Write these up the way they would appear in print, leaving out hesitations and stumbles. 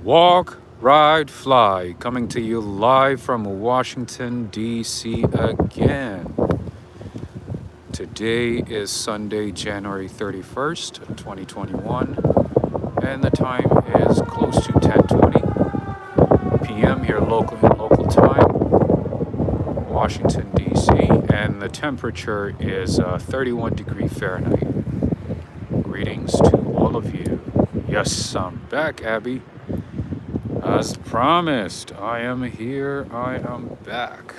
Walk, ride, fly, coming to you live from Washington, D.C. again. Today is Sunday, January 31st, 2021, and the time is close to 10:20 p.m. here local time, Washington, D.C., and the temperature is 31 degrees Fahrenheit. Greetings to all of you. Yes, I'm back, Abby. As promised, I am here, I am back.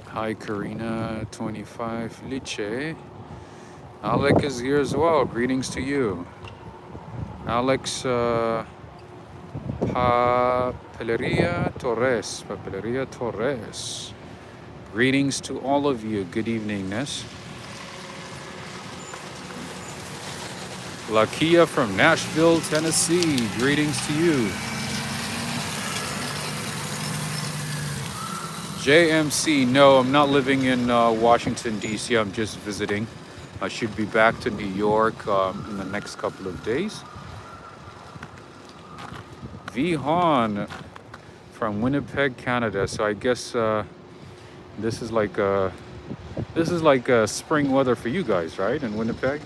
Hi, Karina25 Liche. Alec is here as well. Greetings to you. Alex Papeleria Torres. Greetings to all of you. Good evening, Ness. Lakia from Nashville, Tennessee. Greetings to you. JMC, no, I'm not living in Washington, D.C. I'm just visiting. I should be back to New York in the next couple of days. Vihan from Winnipeg, Canada. So I guess this is like spring weather for you guys, right? In Winnipeg,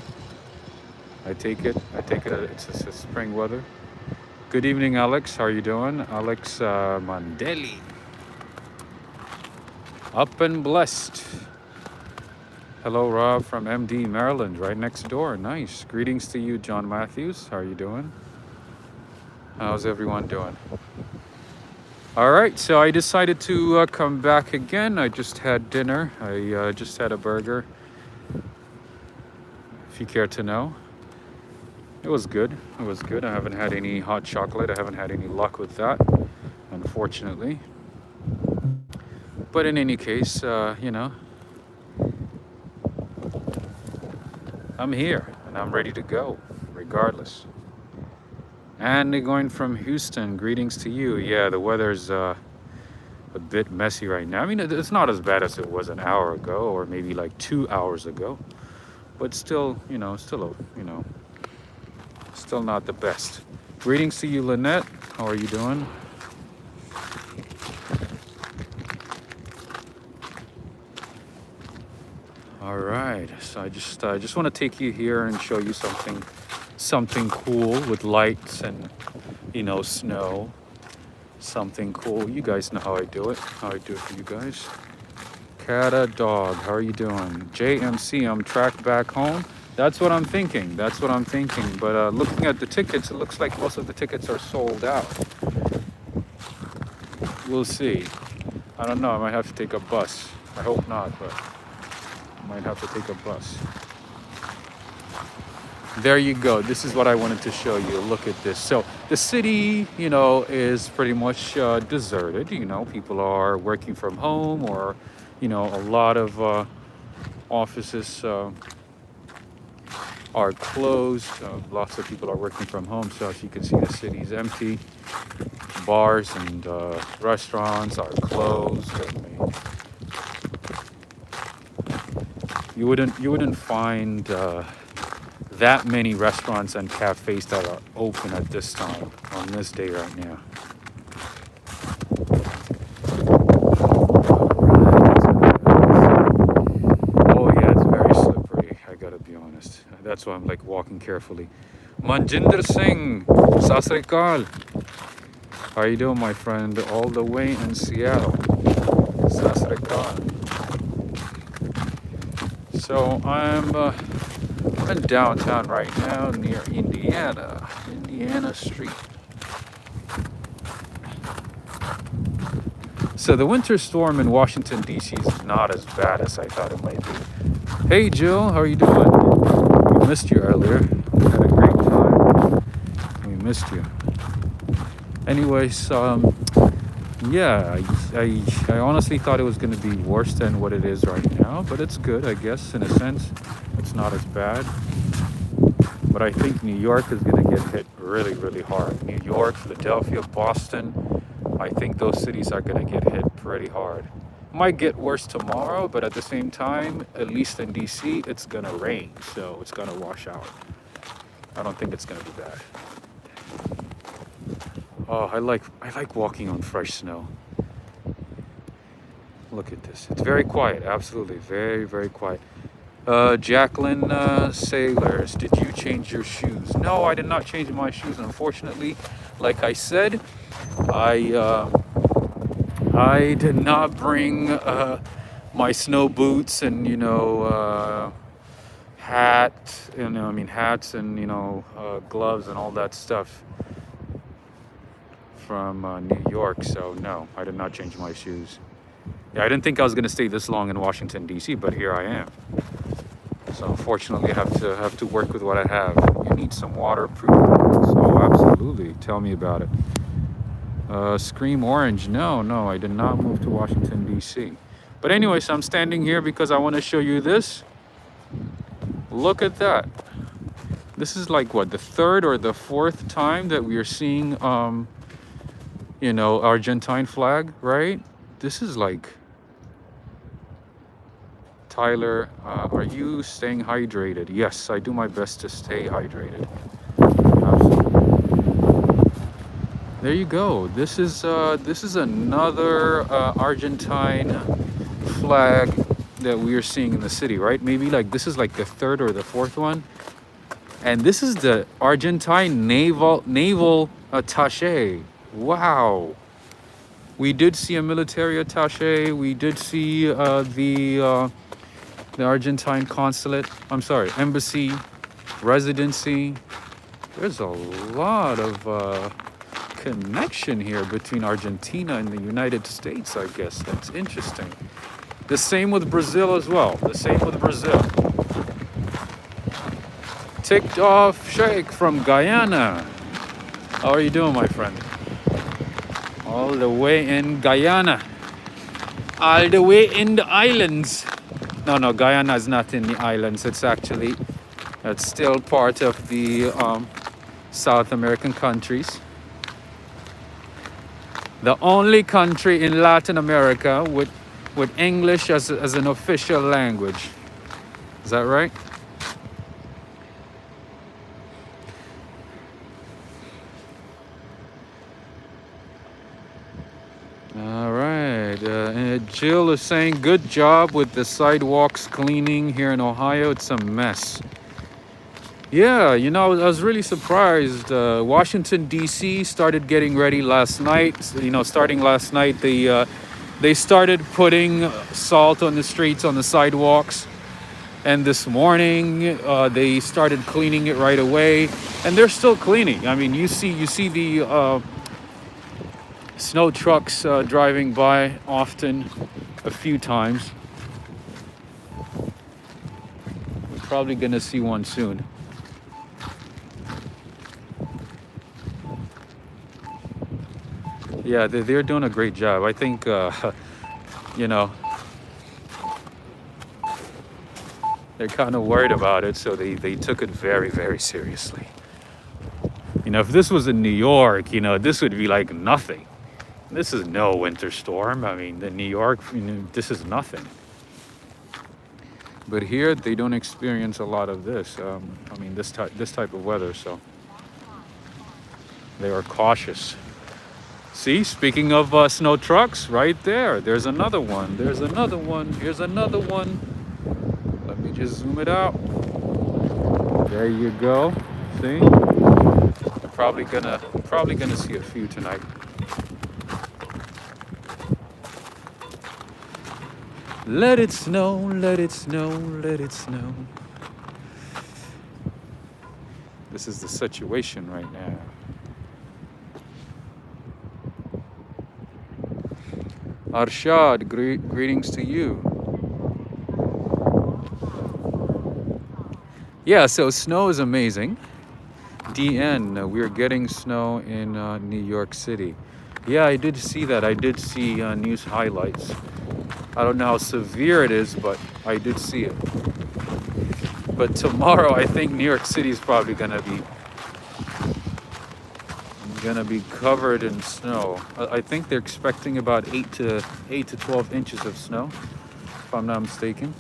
I take it it's spring weather. Good evening, Alex. How are you doing, Alex Mandeli? Up and blessed. Hello, Rob from MD, Maryland, right next door. Nice. Greetings to you, John Matthews. How are you doing? How's everyone doing? All right, so I decided to come back again. I just had dinner. I just had a burger, if you care to know. It was good. It was good. I haven't had any hot chocolate. I haven't had any luck with that, unfortunately. But in any case, I'm here and I'm ready to go, regardless. And going from Houston, greetings to you. Yeah, the weather's a bit messy right now. I mean, it's not as bad as it was an hour ago or maybe like 2 hours ago, but still not the best. Greetings to you, Lynette. How are you doing? All right, so I just want to take you here and show you something cool with lights and snow. Something cool. You guys know how I do it. How I do it for you guys. Cata dog, how are you doing? JMC, I'm tracked back home. That's what I'm thinking. But looking at the tickets, it looks like most of the tickets are sold out. We'll see. I don't know. I might have to take a bus. I hope not, but I might have to take a bus. There you go. This is what I wanted to show you. Look at this. So the city, is pretty much deserted. People are working from home, or, a lot of offices are closed. Lots of people are working from home. So as you can see, the city's empty. Bars and restaurants are closed. You wouldn't find that many restaurants and cafes that are open at this time, on this day right now. Oh yeah, it's very slippery, I gotta be honest. That's why I'm like walking carefully. Manjinder Singh, Sat Sri Akal. How are you doing, my friend? All the way in Seattle. Sat Sri Akal. So I'm in downtown right now near Indiana Street. So the winter storm in Washington, D.C. is not as bad as I thought it might be. Hey, Jill, how are you doing? We missed you earlier. We had a great time. We missed you. Anyways, yeah, I honestly thought it was going to be worse than what it is right now, but it's good, I guess, in a sense. It's not as bad. But I think New York is going to get hit really, really hard. New York, Philadelphia, Boston, I think those cities are going to get hit pretty hard. Might get worse tomorrow, but at the same time, at least in DC, it's going to rain, so it's going to wash out. I don't think it's going to be bad. Oh, I like walking on fresh snow. Look at this. It's very quiet. Absolutely, very very quiet. Jacqueline Sailors, did you change your shoes? No, I did not change my shoes. Unfortunately, like I said, I did not bring my snow boots and hat, hats and gloves and all that stuff from New York. So no, I did not change my shoes. Yeah, I didn't think I was gonna stay this long in Washington D.C., but here I am. So unfortunately, I have to work with what I have. You need some waterproof boots. Oh, absolutely. Tell me about it. Scream Orange. No, I did not move to Washington D.C. But anyways, I'm standing here because I want to show you this. Look at that. This is like what, the third or the fourth time that we are seeing Argentine flag, right? This is like, Tyler, are you staying hydrated? Yes, I do my best to stay hydrated. Absolutely. There you go. This is another Argentine flag that we are seeing in the city, right? Maybe like this is like the third or the fourth one. And this is the Argentine naval attaché. Wow. We did see a military attaché. We did see the Argentine consulate, embassy, residency. There's a lot of connection here between Argentina and the United States, I guess. That's interesting. The same with Brazil as well. Ticked off Sheikh from Guyana. How are you doing, my friend? All the way in Guyana. All the way in the islands. No, Guyana is not in the islands. It's still part of the South American countries. The only country in Latin America with English as an official language. Is that right? All right. Jill is saying, good job with the sidewalks cleaning here in Ohio. It's a mess. Yeah, I was really surprised. Washington, D.C. started getting ready last night. Starting last night, they started putting salt on the streets, on the sidewalks. And this morning, they started cleaning it right away. And they're still cleaning. I mean, you see the snow trucks driving by often, a few times. We're probably going to see one soon. Yeah, they're doing a great job. I think, they're kind of worried about it, so they took it very, very seriously. If this was in New York, this would be like nothing. This is no winter storm. I mean, in New York, this is nothing. But here, they don't experience a lot of this. This type of weather, so they are cautious. See, speaking of snow trucks, right there. There's another one. Here's another one. Let me just zoom it out. There you go. See? I'm probably gonna see a few tonight. Let it snow, let it snow, let it snow. This is the situation right now. Arshad, greetings to you. Yeah, so snow is amazing. DN, we're getting snow in New York City. Yeah, I did see that. I did see news highlights. I don't know how severe it is, but I did see it. But tomorrow, I think New York City is probably gonna be covered in snow. I think they're expecting about 8 to 12 inches of snow, if I'm not mistaken.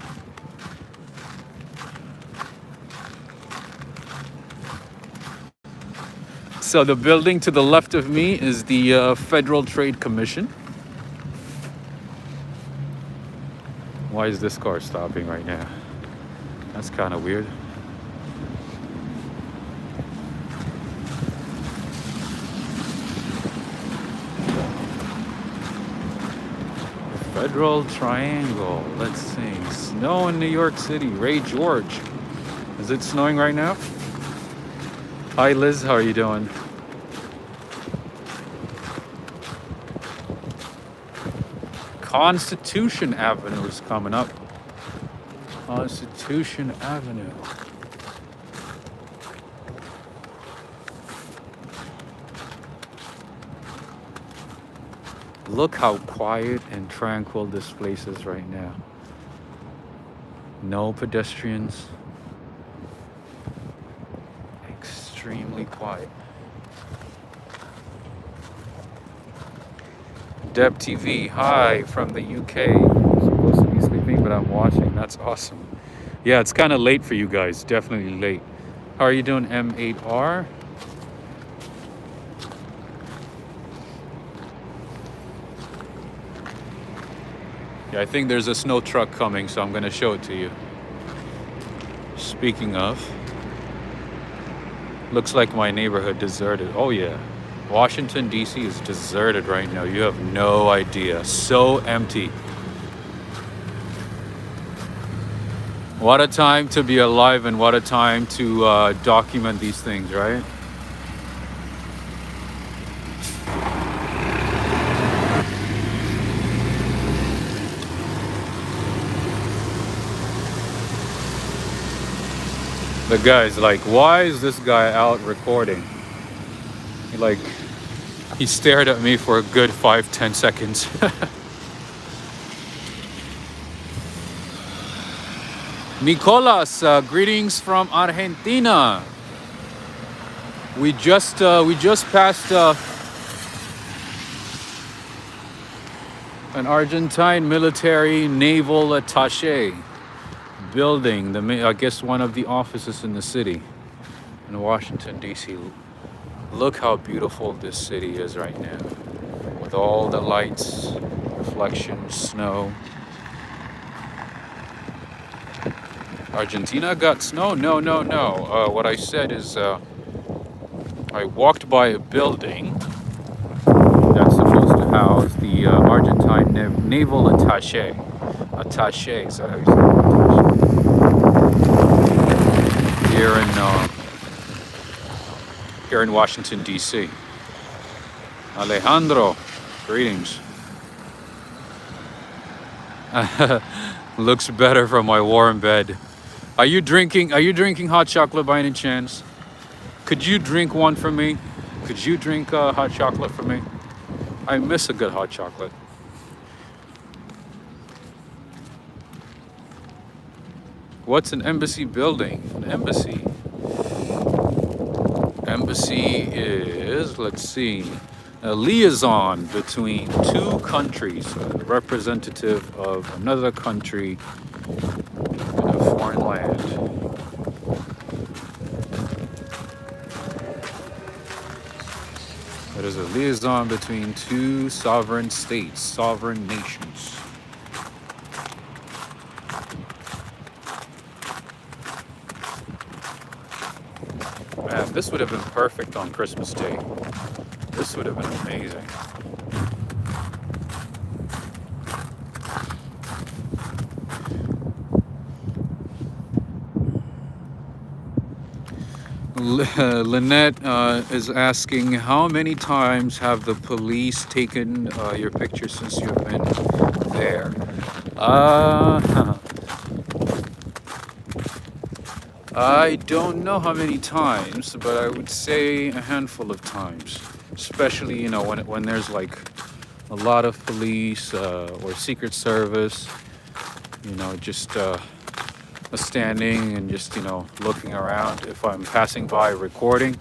So the building to the left of me is the Federal Trade Commission. Why is this car stopping right now? That's kind of weird. Federal Triangle. Let's see. Snow in New York City. Ray George. Is it snowing right now? Hi Liz, how are you doing? Constitution Avenue is coming up. Constitution Avenue. Look how quiet and tranquil this place is right now. No pedestrians. Extremely quiet. Deb TV, hi from the UK. I'm supposed to be sleeping, but I'm watching. That's awesome. Yeah, it's kind of late for you guys. Definitely late. How are you doing, M8R? Yeah, I think there's a snow truck coming, so I'm going to show it to you. Speaking of, looks like my neighborhood deserted. Oh yeah, Washington DC is deserted right now. You have no idea. So empty. What a time to be alive, and what a time to document these things, right? The guy's like, why is this guy out recording? He stared at me for a good 5-10 seconds. Nicolas, greetings from Argentina. We just passed an Argentine military naval attaché building, I guess one of the offices in the city in Washington DC. Look how beautiful this city is right now, with all the lights, reflections, snow. Argentina got snow? No. What I said is I walked by a building that's supposed to house the Argentine naval attaché. Attaché, is that how you say it? Here in Washington DC. Alejandro, greetings. Looks better from my warm bed. Are you drinking hot chocolate by any chance? Could you drink one for me? Could you drink hot chocolate for me? I miss a good hot chocolate. What's an embassy building? An embassy. Embassy is, let's see, a liaison between two countries, a representative of another country in a foreign land. It is a liaison between two sovereign states, sovereign nations. Man, this would have been perfect on Christmas Day. This would have been amazing. Lynette is asking, how many times have the police taken your picture since you've been there? I don't know how many times, but I would say a handful of times. Especially, when there's like a lot of police or Secret Service, just standing and just, looking around. If I'm passing by recording,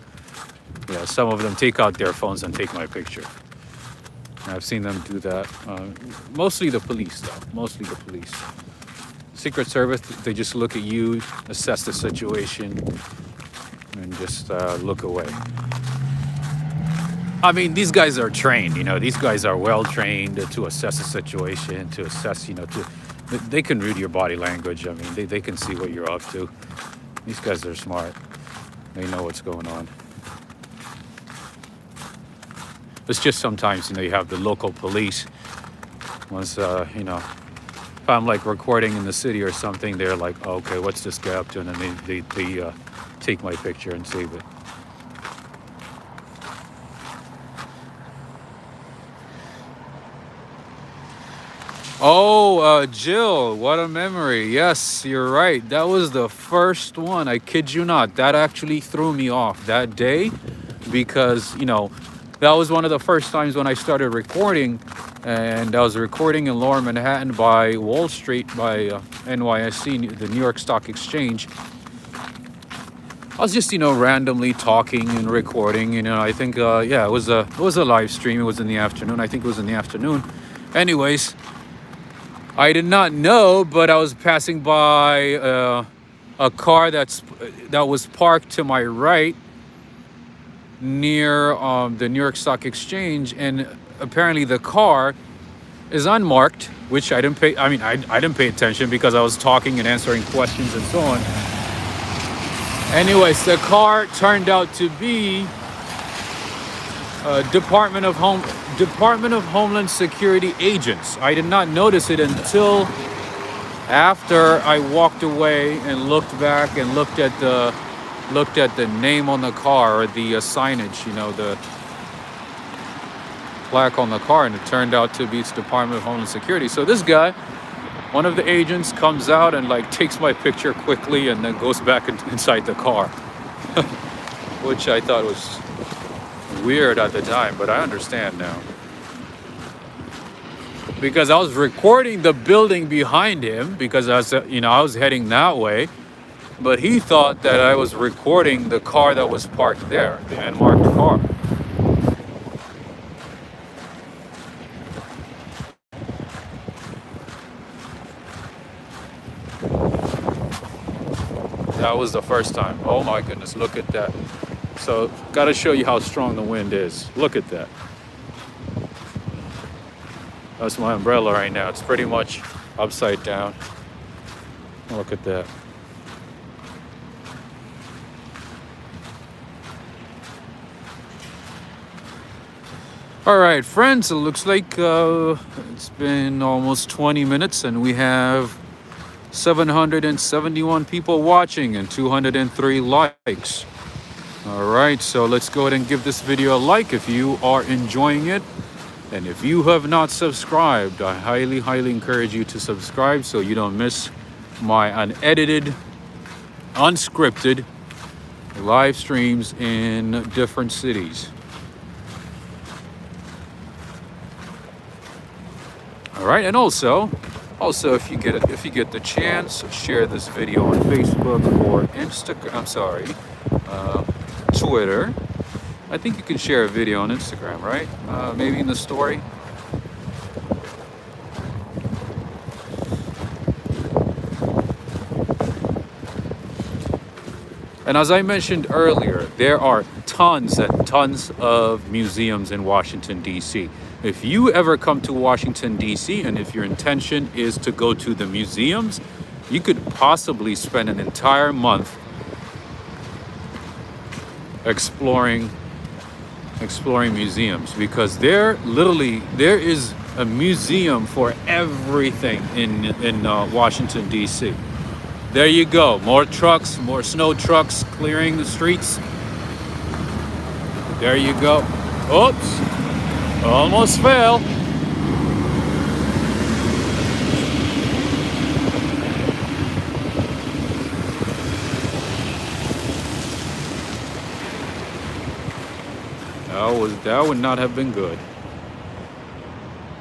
some of them take out their phones and take my picture. I've seen them do that. Mostly the police, though. Mostly the police. Secret Service, they just look at you, assess the situation, and just look away. I mean, these guys are trained, these guys are well trained to assess a situation, to assess, they can read your body language. I mean, they can see what you're up to. These guys are smart. They know what's going on. It's just sometimes, you have the local police. Once, if I'm like recording in the city or something, they're like, oh, okay, what's this guy up to? And then they take my picture and save it. Oh, Jill, what a memory. Yes, you're right. That was the first one. I kid you not. That actually threw me off that day because, that was one of the first times when I started recording. And I was recording in Lower Manhattan by Wall Street, by NYSE, the New York Stock Exchange. I was just, randomly talking and recording. I think, it was a live stream. It was in the afternoon. I think it was in the afternoon. Anyways, I did not know, but I was passing by a car that was parked to my right near the New York Stock Exchange, and apparently the car is unmarked, which I didn't pay. I mean, I didn't pay attention because I was talking and answering questions and so on. Anyways, the car turned out to be Department of Homeland Security agents. I did not notice it until after I walked away and looked back and looked at the name on the car, or the signage, the plaque on the car, and it turned out to be Department of Homeland Security. So this guy, one of the agents, comes out and like takes my picture quickly and then goes back inside the car, which I thought was weird at the time, but I understand now. Because I was recording the building behind him because I was heading that way, but he thought that I was recording the car that was parked there, the unmarked car. That was the first time. Oh my goodness, look at that. So, gotta show you how strong the wind is. Look at that. That's my umbrella right now. It's pretty much upside down. Look at that. All right, friends, it looks like it's been almost 20 minutes and we have 771 people watching and 203 likes. All right, so let's go ahead and give this video a like if you are enjoying it. And if you have not subscribed, I highly, highly encourage you to subscribe so you don't miss my unedited, unscripted live streams in different cities. All right, and also if you get the chance, share this video on Facebook or Instagram. Twitter. I think you can share a video on Instagram, right? Maybe in the story. And as I mentioned earlier, there are tons and tons of museums in Washington, D.C. If you ever come to Washington, D.C., and if your intention is to go to the museums, you could possibly spend an entire month exploring museums, because there is a museum for everything in Washington, D.C. There you go. More trucks, more snow trucks clearing the streets. There you go. Oops. Almost fell. That would not have been good.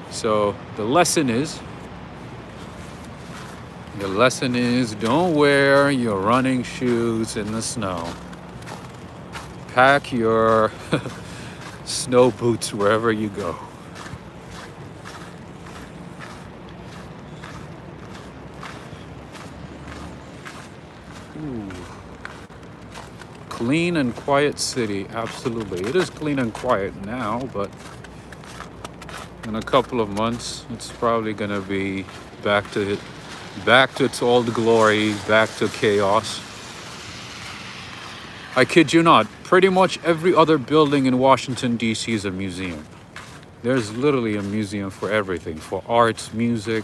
So the lesson is don't wear your running shoes in the snow. Pack your snow boots wherever you go. Ooh. Clean and quiet city. Absolutely. It is clean and quiet now, but in a couple of months, it's probably going to be back to its old glory, back to chaos. I kid you not. Pretty much every other building in Washington, D.C. is a museum. There's literally a museum for everything, for arts, music,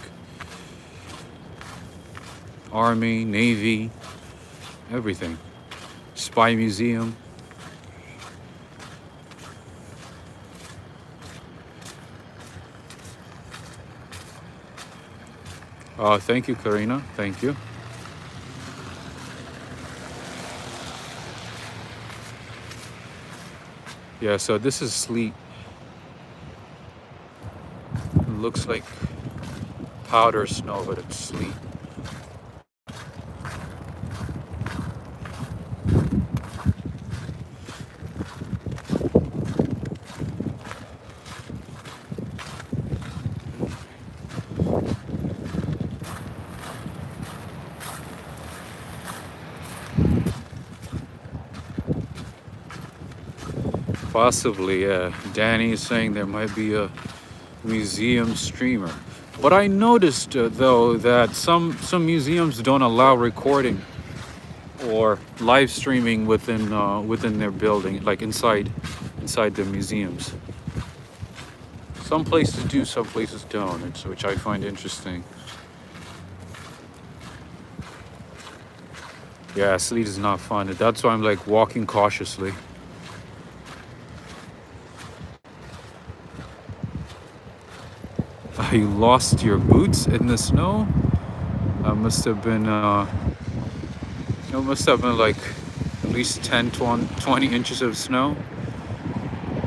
Army, Navy, everything. Spy museum. Thank you, Karina. Thank you. Yeah, so this is sleet. It looks like powder snow, but it's sleet. Possibly, yeah. Danny is saying there might be a museum streamer. But I noticed, though, that some museums don't allow recording or live streaming within their building, like inside the museums. Some places do, some places don't, which I find interesting. Yeah, sleet is not fun. That's why I'm like walking cautiously. You lost your boots in the snow? It must have been like at least 10, 20 inches of snow.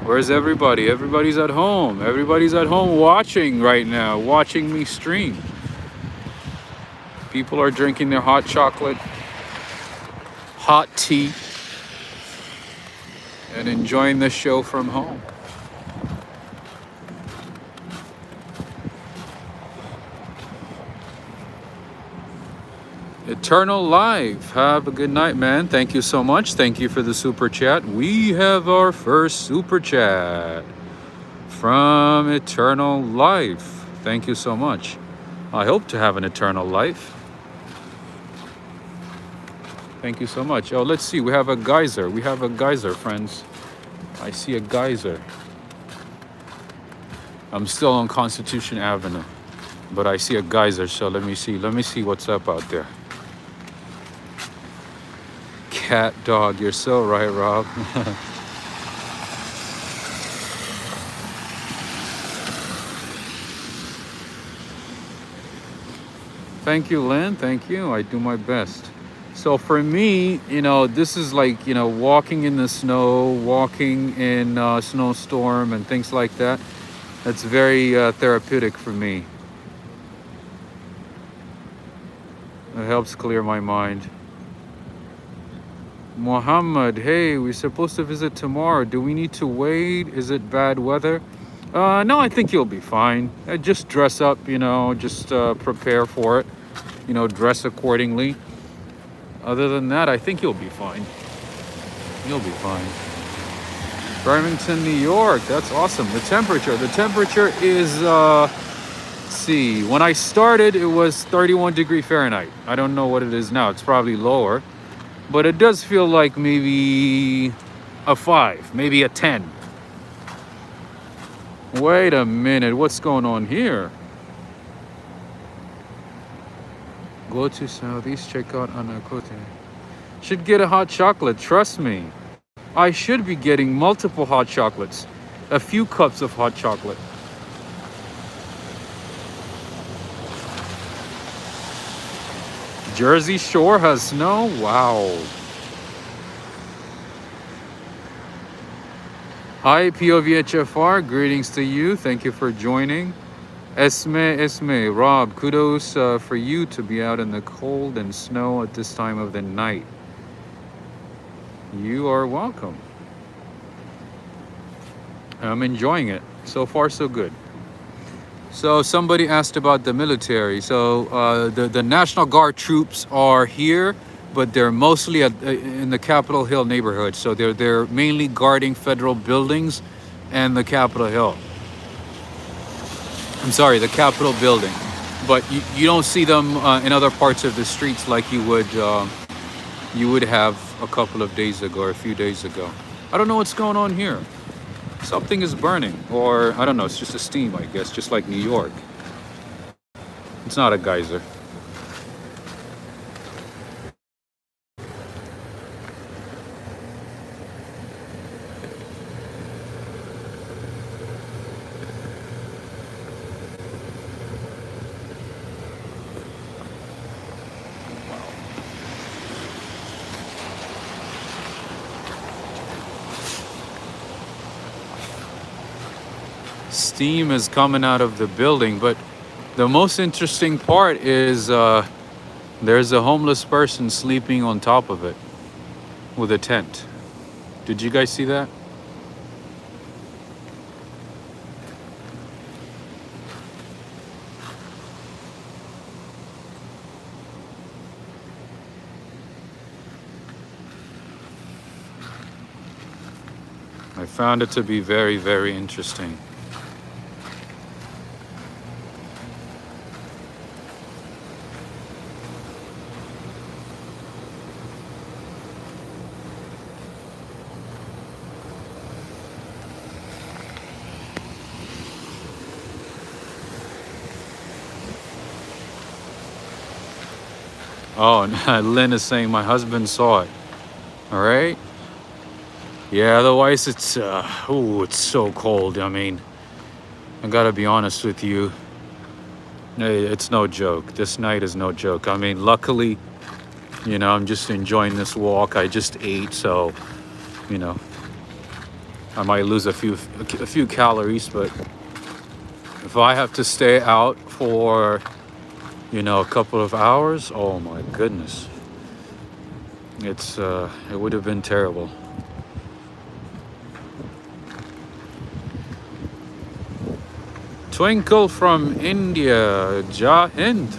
Where's everybody? Everybody's at home. Everybody's at home watching right now, watching me stream. People are drinking their hot chocolate, hot tea, and enjoying the show from home. Eternal Life, have a good night, man. Thank you so much. Thank you for the super chat. We have our first super chat from Eternal Life. Thank you so much. I hope to have an eternal life. Thank you so much. Oh, let's see. We have a geyser. We have a geyser, friends. I see a geyser. I'm still on Constitution Avenue, but I see a geyser. So let me see. Let me see what's up out there. Cat, dog, you're so right, Rob. Thank you, Lynn. Thank you. I do my best. So for me, this is like, walking in the snow, walking in a snowstorm and things like that. That's very therapeutic for me. It helps clear my mind. Muhammad, hey, we're supposed to visit tomorrow. Do we need to wait? Is it bad weather? No, I think you'll be fine. Just dress up, just prepare for it. Dress accordingly. Other than that, I think you'll be fine. You'll be fine. Farmington, New York. That's awesome. The temperature is, let's see. When I started, it was 31 degree Fahrenheit. I don't know what it is now. It's probably lower. But it does feel like maybe a 5, maybe a 10. Wait a minute, what's going on here? Go to Southeast, check out Anakote. Should get a hot chocolate, trust me. I should be getting multiple hot chocolates. A few cups of hot chocolate. Jersey Shore has snow? Wow. Hi, POVHFR. Greetings to you. Thank you for joining. Esme, Rob, kudos for you to be out in the cold and snow at this time of the night. You are welcome. I'm enjoying it. So far, so good. So somebody asked about the military. So the National Guard troops are here. but they're mostly in the Capitol Hill neighborhood. So they're mainly guarding federal buildings and the Capitol Hill. I'm sorry, the Capitol building. But you don't see them in other parts of the streets like you would have a couple of days ago or a few days ago. I don't know what's going on here. Something is burning, or I don't know, it's just a steam, I guess, just like New York. It's not a geyser. Steam is coming out of the building, but the most interesting part is there's a homeless person sleeping on top of it with a tent. Did you guys see that? I found it to be very, very interesting. Oh, and Lynn is saying my husband saw it. All right. Yeah, otherwise it's it's so cold. I mean, I gotta be honest with you. It's no joke. This night is no joke. I mean, luckily, I'm just enjoying this walk. I just ate, so, I might lose a few calories, but if I have to stay out for, a couple of hours, oh my goodness. It would have been terrible. Twinkle from India, Jai Hind.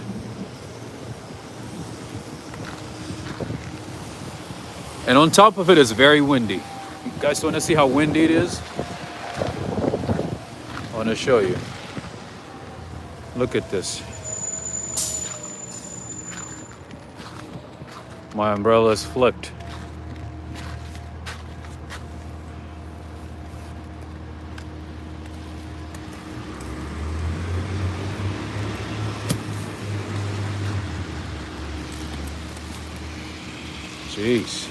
And on top of it, it's very windy. You guys want to see how windy it is? I want to show you. Look at this. My umbrella is flipped. Jeez.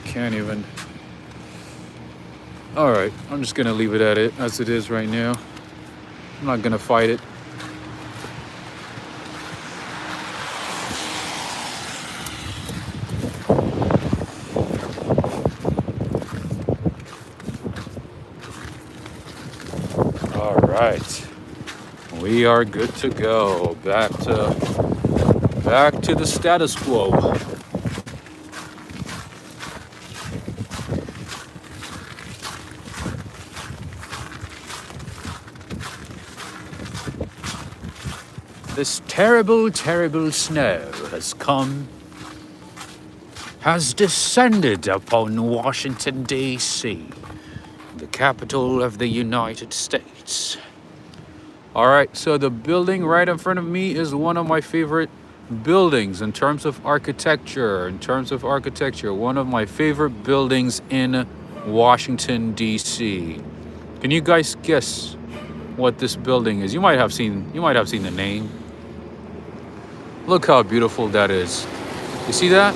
Can't even. All right, I'm just gonna leave it at it as it is right now. I'm not gonna fight it. All right, we are good to go. Back to the status quo. This terrible, terrible snow has descended upon Washington, D.C., the capital of the United States. All right, so the building right in front of me is one of my favorite buildings in terms of architecture. One of my favorite buildings in Washington, D.C. Can you guys guess what this building is? You might have seen the name. Look how beautiful that is. You see that?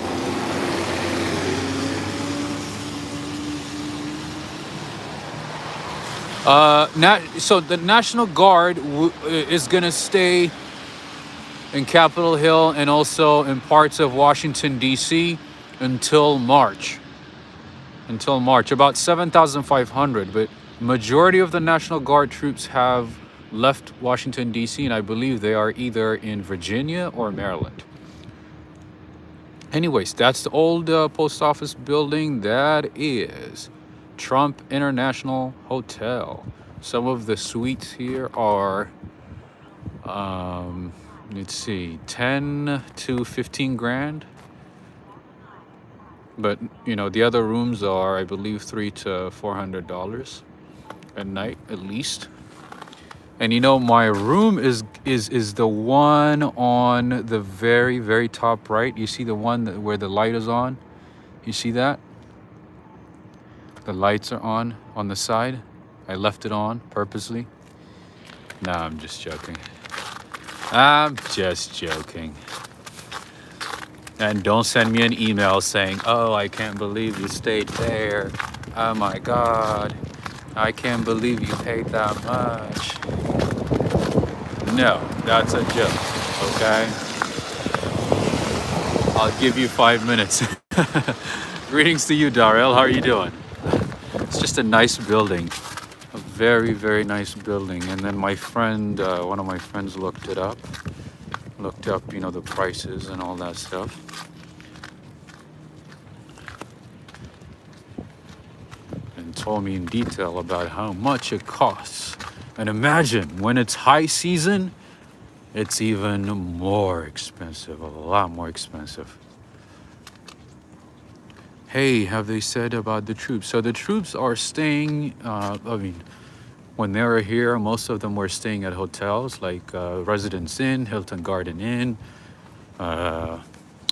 So the National Guard is gonna stay in Capitol Hill and also in parts of Washington, D.C. until March. About 7,500, but majority of the National Guard troops have left Washington, D.C., and I believe they are either in Virginia or Maryland. Anyways, that's the old post office building. That is Trump International Hotel. Some of the suites here are let's see, 10 to 15 grand. But you know, the other rooms are, I believe, $300 to $400 a night at least. And you know, my room is the one on the very top right. You see the one where the light is on? You see that? The lights are on the side. I left it on purposely. Nah, I'm just joking. I'm just joking. And don't send me an email saying, oh, I can't believe you stayed there. Oh my God. I can't believe you paid that much. No, that's a joke, okay? I'll give you 5 minutes. Greetings to you, Darrell. How are you doing? It's just a nice building. A very nice building. And then my friend, one of my friends looked up, you know, the prices and all that stuff. And told me in detail about how much it costs. And imagine when it's high season, it's even more expensive, a lot more expensive. Hey, have they said about the troops? So the troops are staying, when they were here, most of them were staying at hotels like Residence Inn, Hilton Garden Inn,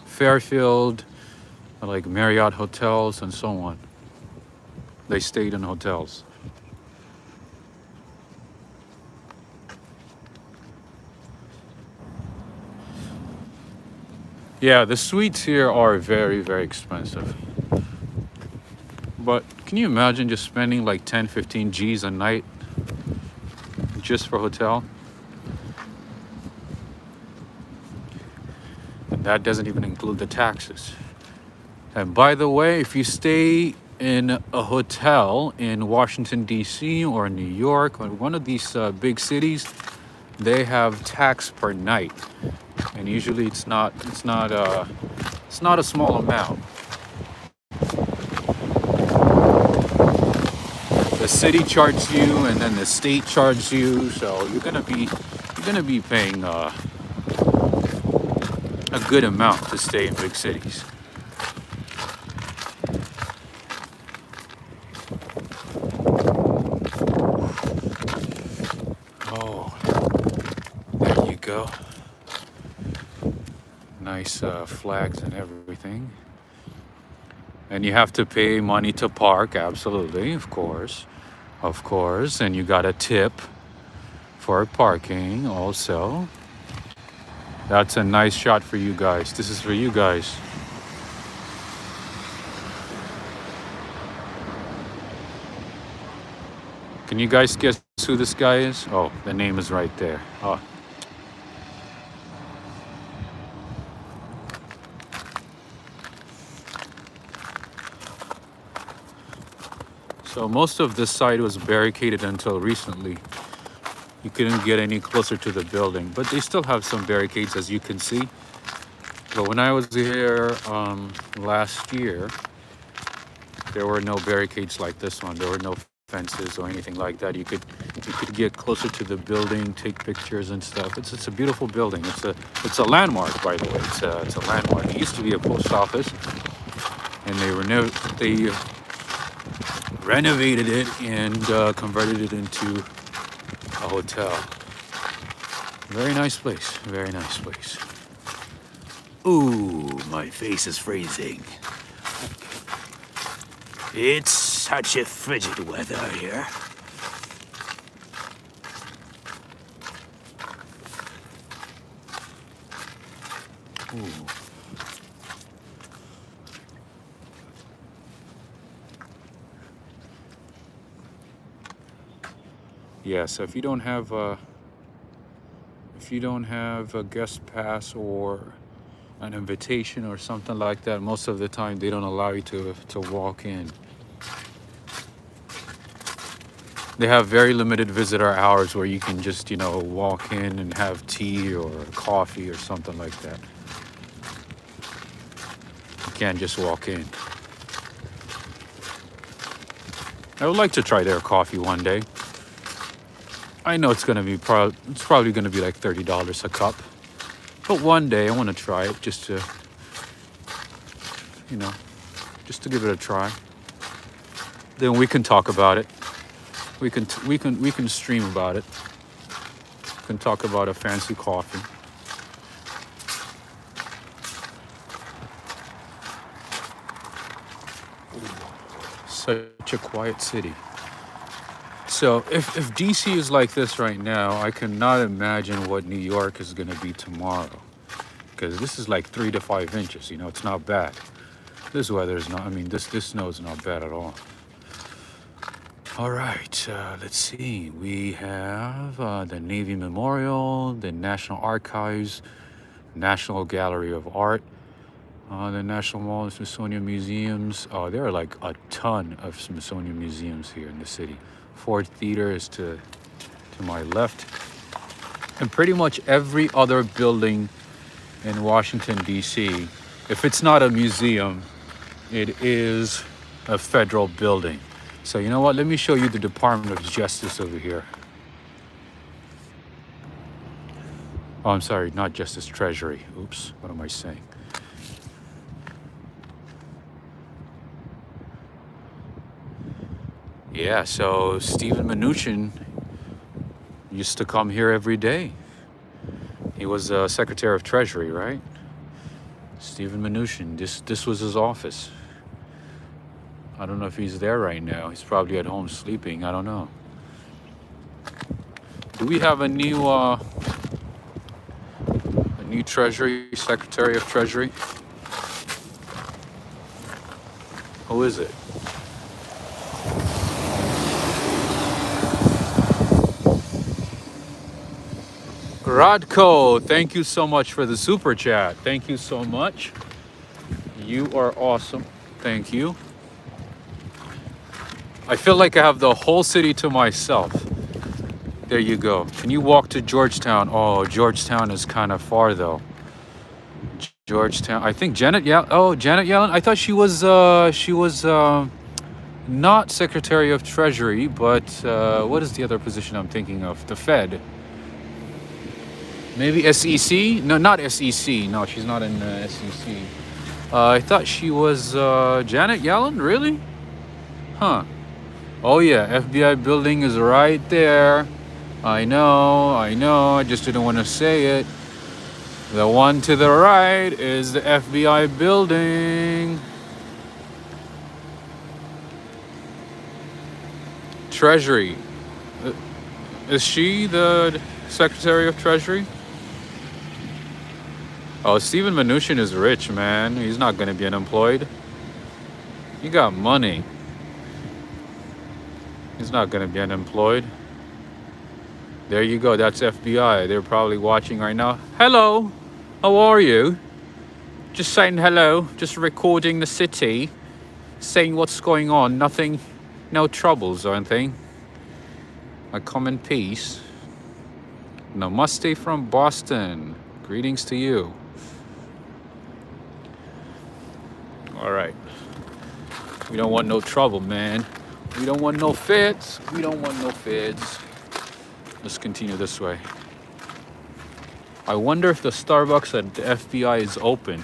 Fairfield, like Marriott hotels and so on. They stayed in hotels. Yeah, the suites here are very expensive. But can you imagine just spending like 10, 15 G's a night just for hotel? And that doesn't even include the taxes. And by the way, if you stay in a hotel in Washington, D.C. or New York or one of these big cities, they have tax per night. And usually it's not a small amount. The city charges you, and then the state charges you, so you're gonna be paying a good amount to stay in big cities. Oh, there you go. Nice flags and everything. And you have to pay money to park, absolutely, of course. And you got a tip for parking also. That's a nice shot for you guys. This is for you guys. Can you guys guess who this guy is? Oh, the name is right there. Oh. So most of this site was barricaded until recently. You couldn't get any closer to the building, but they still have some barricades, as you can see. But when I was here last year, there were no barricades like this one. There were no fences or anything like that. You could get closer to the building, take pictures and stuff. It's a beautiful building. It's a landmark, by the way. It's a landmark. It used to be a post office, and they renovated it and converted it into a hotel. Very nice place. Very nice place. Ooh, my face is freezing. It's such a frigid weather here. Ooh. Yeah, so if you don't have a guest pass or an invitation or something like that, most of the time they don't allow you to walk in. They have very limited visitor hours where you can just, walk in and have tea or coffee or something like that. You can't just walk in. I would like to try their coffee one day. I know it's gonna be probably gonna be like $30 a cup. But one day I want to try it just to, you know, just to give it a try. Then we can talk about it. We can stream about it. We can talk about a fancy coffee. Such a quiet city. So if DC is like this right now, I cannot imagine what New York is going to be tomorrow. Because this is like 3 to 5 inches. You know, it's not bad. This weather is not. I mean, this snow is not bad at all. All right, let's see. We have the Navy Memorial, the National Archives, National Gallery of Art, the National Mall and Smithsonian Museums. Oh, there are like a ton of Smithsonian museums here in the city. Ford Theater is to my left. And pretty much every other building in Washington, D.C., if it's not a museum, it is a federal building. So you know what? Let me show you the Department of Justice over here. Oh, I'm sorry, not Justice, Treasury. Oops, what am I saying? Yeah, so Stephen Mnuchin used to come here every day. He was Secretary of Treasury, right? Stephen Mnuchin, this was his office. I don't know if he's there right now. He's probably at home sleeping. I don't know. Do we have a new Treasury, Secretary of Treasury? Who is it? Radko, thank you so much for the super chat. Thank you so much. You are awesome. Thank you. I feel like I have the whole city to myself. There you go. Can you walk to Georgetown? Oh, Georgetown is kind of far though. Georgetown. I think Janet Yellen. Oh, Janet Yellen. I thought she was not Secretary of Treasury, but what is the other position I'm thinking of? The Fed. Maybe SEC? No, not SEC. No, she's not in SEC. I thought she was Janet Yellen. Really? Huh. Oh yeah, FBI building is right there. I know. I just didn't want to say it. The one to the right is the FBI building. Treasury. Is she the Secretary of Treasury? Oh, Stephen Mnuchin is rich, man. He's not going to be unemployed. He got money. He's not going to be unemployed. There you go. That's FBI. They're probably watching right now. Hello. How are you? Just saying hello. Just recording the city. Saying what's going on. Nothing. No troubles or anything. I come in peace. Namaste from Boston. Greetings to you. All right. We don't want no trouble, man. We don't want no feds. We don't want no feds. Let's continue this way. I wonder if the Starbucks at the FBI is open.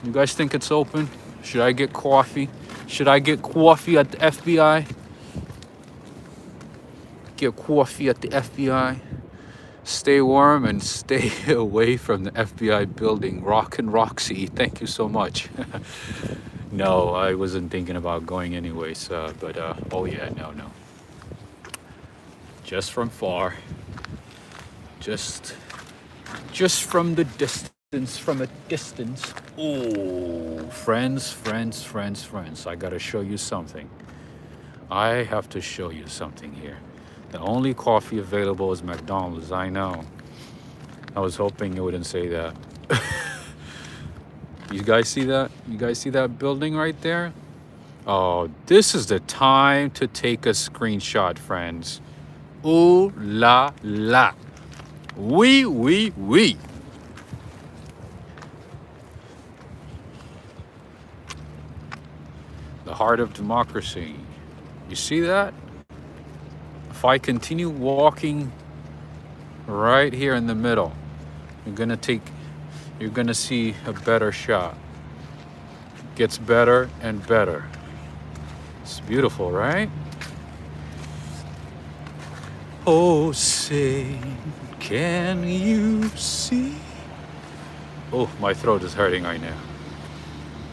You guys think it's open? Should I get coffee? Should I get coffee at the FBI? Get coffee at the FBI. Stay warm and stay away from the FBI building. Rock and Roxy, thank you so much. No, I wasn't thinking about going anyways, but oh yeah, no. Just from far. Just from the distance, from a distance. Oh, friends. I gotta show you something. I have to show you something here. The only coffee available is McDonald's, I know. I was hoping it wouldn't say that. You guys see that? You guys see that building right there? Oh, this is the time to take a screenshot, friends. Ooh la la. Oui. The heart of democracy. You see that? If I continue walking right here in the middle, you're gonna take you're gonna see a better shot. Gets better and better. It's beautiful, right? Oh, say, can you see? Oh, my throat is hurting right now.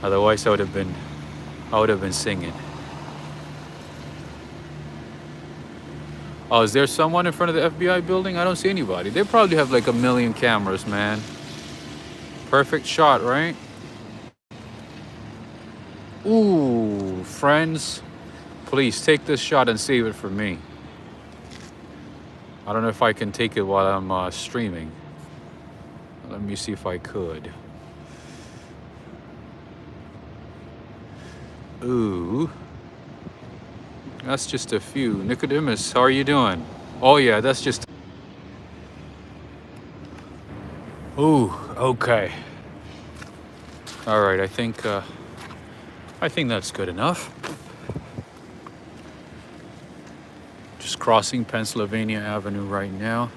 Otherwise, I would have been singing. Oh, is there someone in front of the FBI building? I don't see anybody. They probably have like 1,000,000 cameras, man. Perfect shot, right? Ooh, friends, please take this shot and save it for me. I don't know if I can take it while I'm streaming. Let me see if I could. Ooh. That's just a few. Nicodemus, how are you doing? Oh yeah, that's just... Ooh, okay. All right, I think that's good enough. Just crossing Pennsylvania Avenue right now.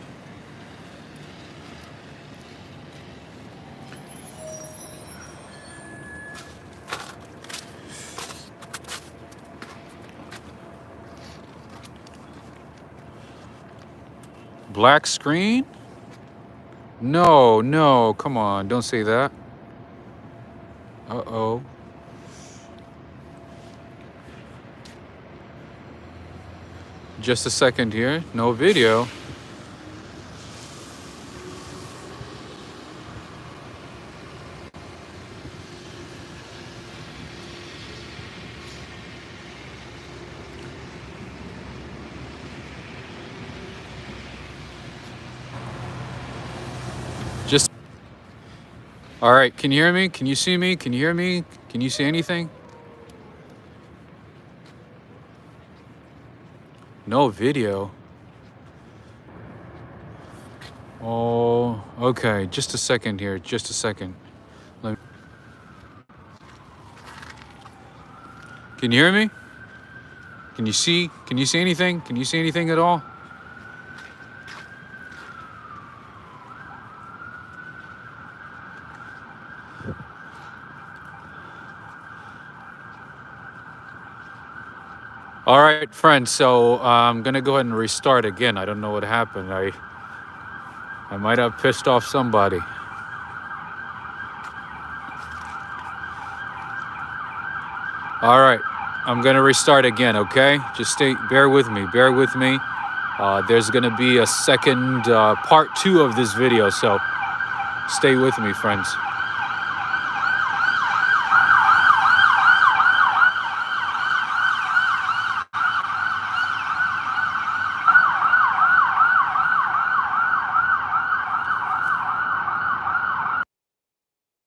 Black screen? No, come on, don't say that. Uh-oh. Just a second here, no video. Just... All right, can you hear me? Can you see me? Can you hear me? Can you see anything? No video. Oh, okay. Just a second here. Just a second. Can you hear me? Can you see? Can you see anything? Can you see anything at all? All right, friends. So I'm gonna go ahead and restart again. I don't know what happened. I might have pissed off somebody. All right, I'm gonna restart again. Okay, just bear with me. Bear with me. There's gonna be a second part 2 of this video, so stay with me, friends.